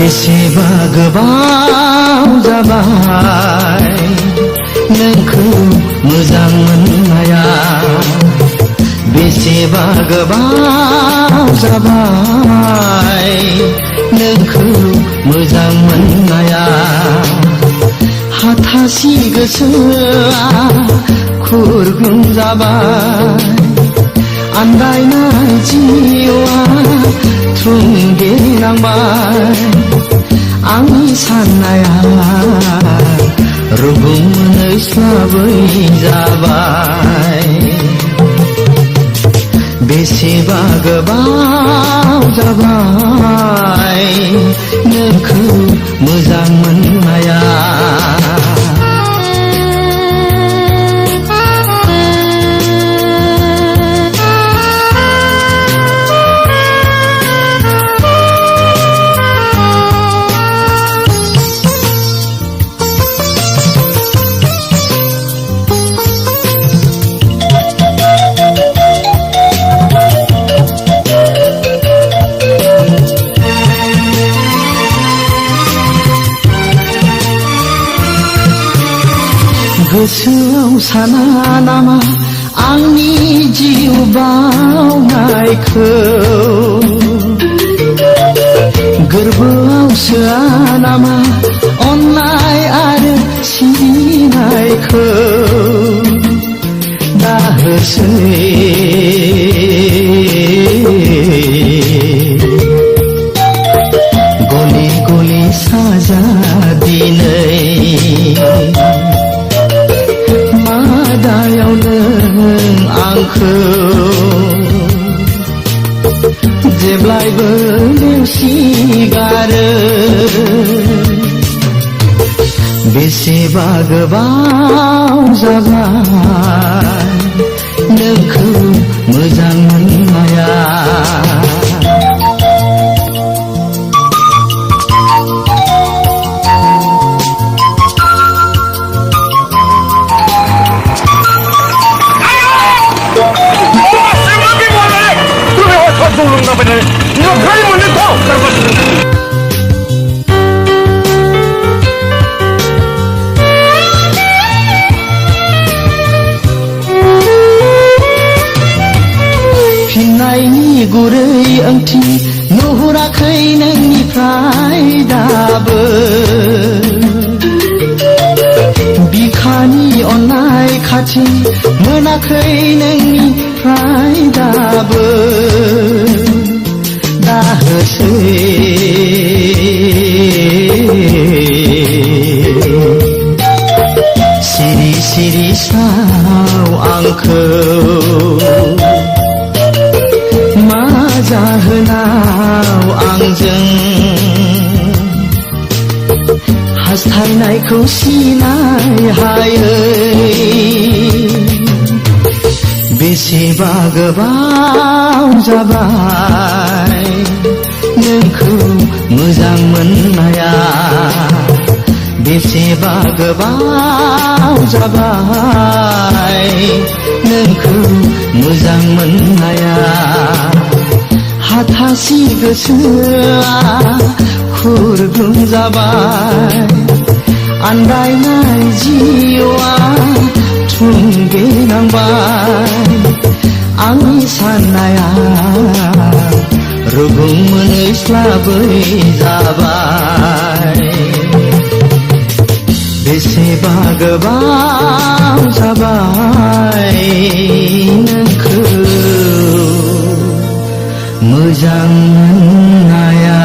बेसेबा गोबाव जाबाय नोंखौ मोजां मोननाया बेसेबा गोबाव जाबाय नोंखौ मोजां मोननाया हाथासि गोसोआ खुरग्लुं जाबाय आन्दायनाय जिउआ थुंगेनांबाय आंनि साननाया रुगुं मोनस्लाबै जाबाय बेसेबा गोबाव जाबाय नोंखौ मोजां मोननाया गोसोआव साना नामा आंनि जिउ बावनायखौ गोरबोआव सोआ नामा अननाय आरो सिबिनायखौ दाहोसै गले गले साजा दिनै मादायाव नों आंखौ जेब्लायबो नेवसिगारो बेसेबा गोबाव जाबाय नोंखौ मोजां मोननाया फिननायनि गुरै ओंथि नुहुराखै नोंनिफ्राय दाबो बिखानि अननाय खाथि मोनाखै नोंनिफ्राय दाबो दाहोसै सिरि सिरि साव आंखौ मा जाहोनाव आंजों हास्थायनायखौ सिनाय हायै बेसेबा गोबाव जाबाय नोंखौ मोजां मोननाया बेसेबा गोबाव जाबाय नोंखौ मोजां मोननाया हाथासि गोसोआ खुरग्लुं जाबाय आन्दायनाय जिउआ थुंगेनांबाय आंनि साननाया रुगुं मोनस्लाबै जाबाय बेसेबा गोबाव जाबाय नोंखौ मोजां मोननाया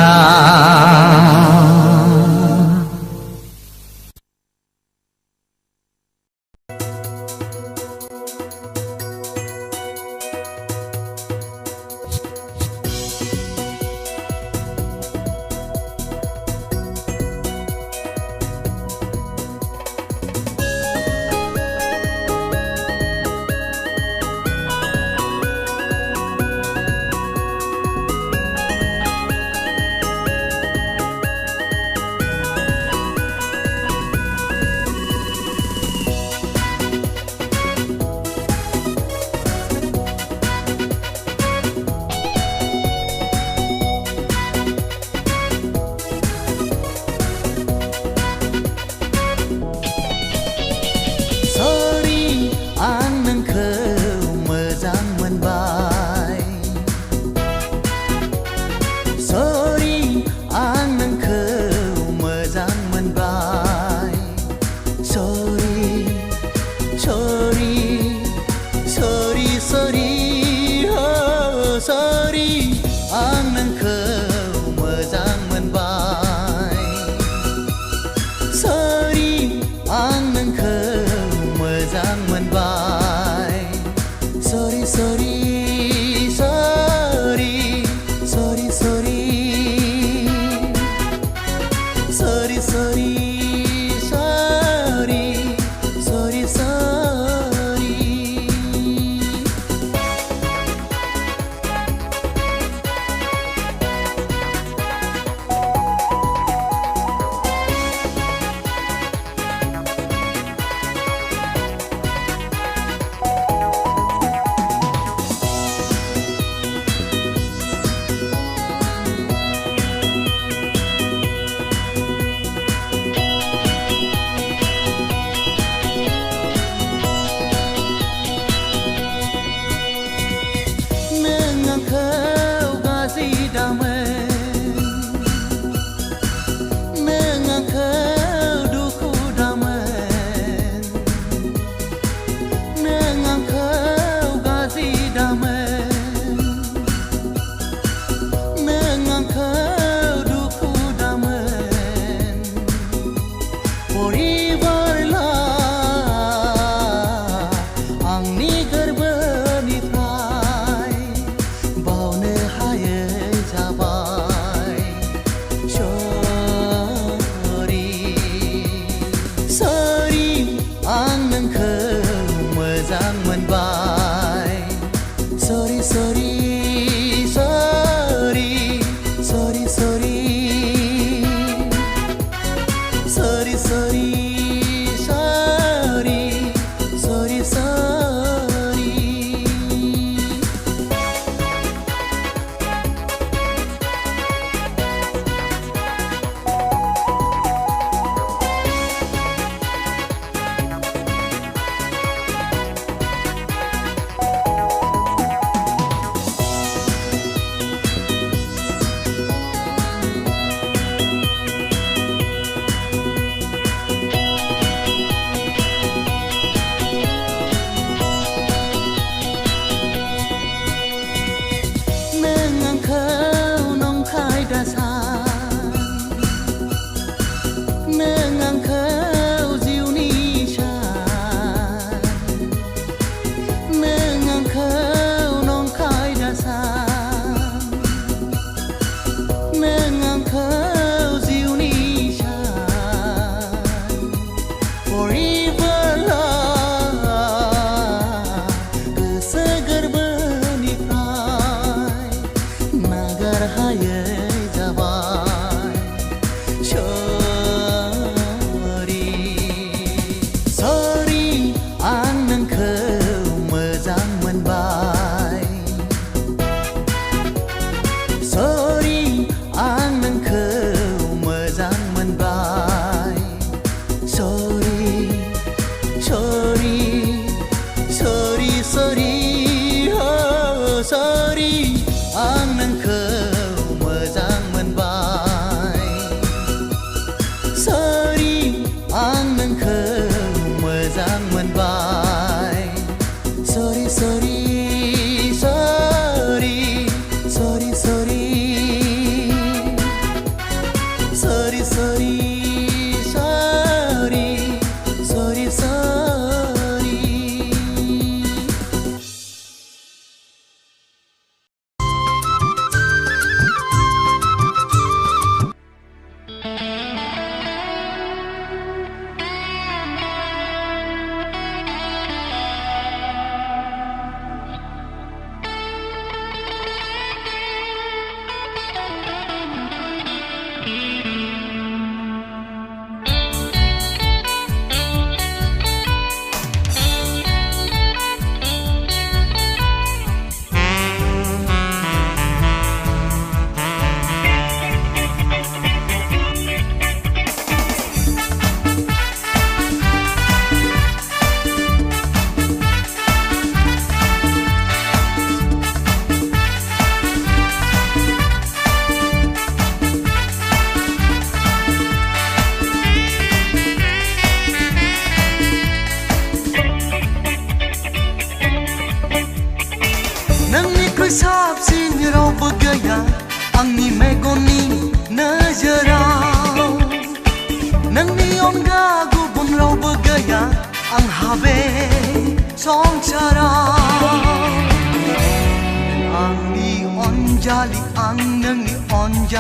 Jali ang nanging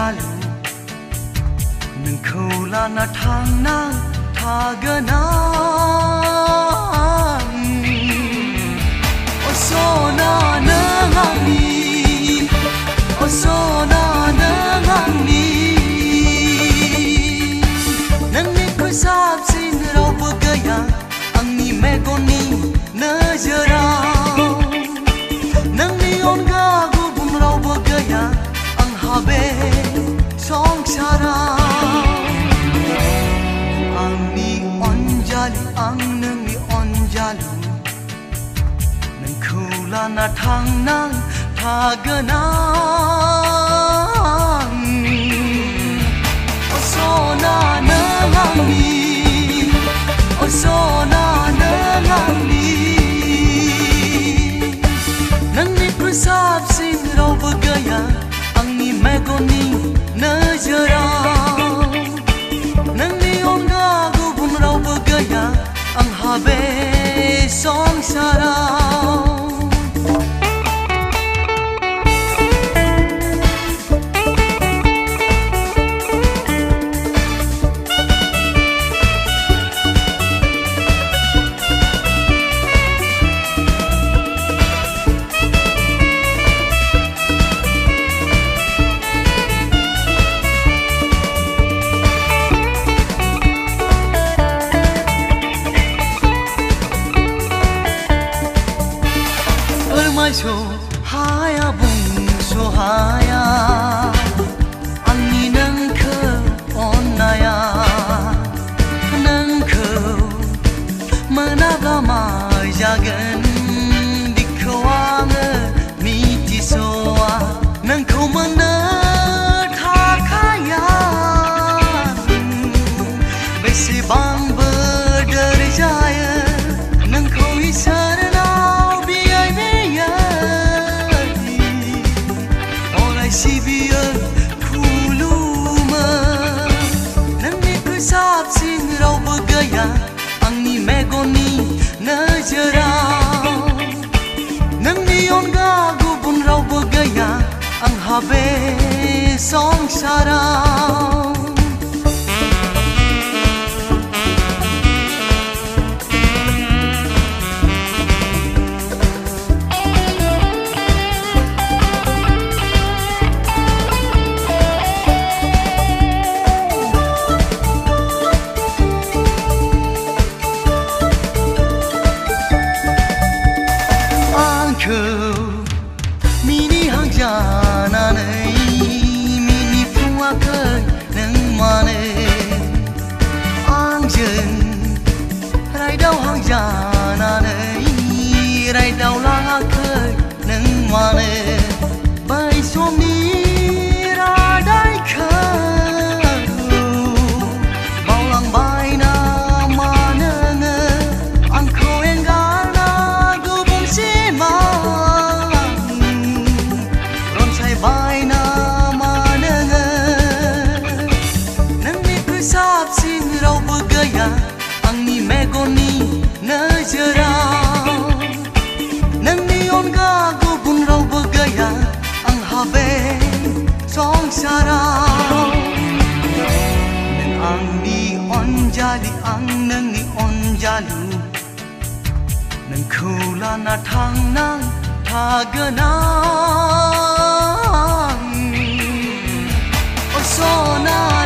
jalu nengkau lana tangnang taganang osona nangani osona nangani nangni kusapsin rau begaya angni megoni najarau nangni onga gubun rau begaya ang habe songsarau angni onjali ang nangni onjalu nangkau lana tangnang taganang osona nangani osona nangani nangni kusapsin rau begaya angni megoni najarau nangni onga gubun rau begaya ang habe songsarau so haya bung so haya anni nangkho onnaya nangkho manabla ma jagan dikhawa miti soa nangkho mana thakaya besi bang berderjaya nangkho isar Sibia kuluma nangni kusapsin rau begaya angni megoni najarau nangni onga gubun rau begaya ang habe songsarau mini hang jananai mini puakan nang mane angjen rai dau hang jananai rai dau langakai nang mane bai somni radai kau baulang bai na mananga angkau enggana gubung sima baina mananga nangni kusapsin rau begaya angni megoni najarau nangni onga gubun rau begaya ang habe songsarau nang angni onjali ang nangni onjalu nangkau lana tangnang taganang osona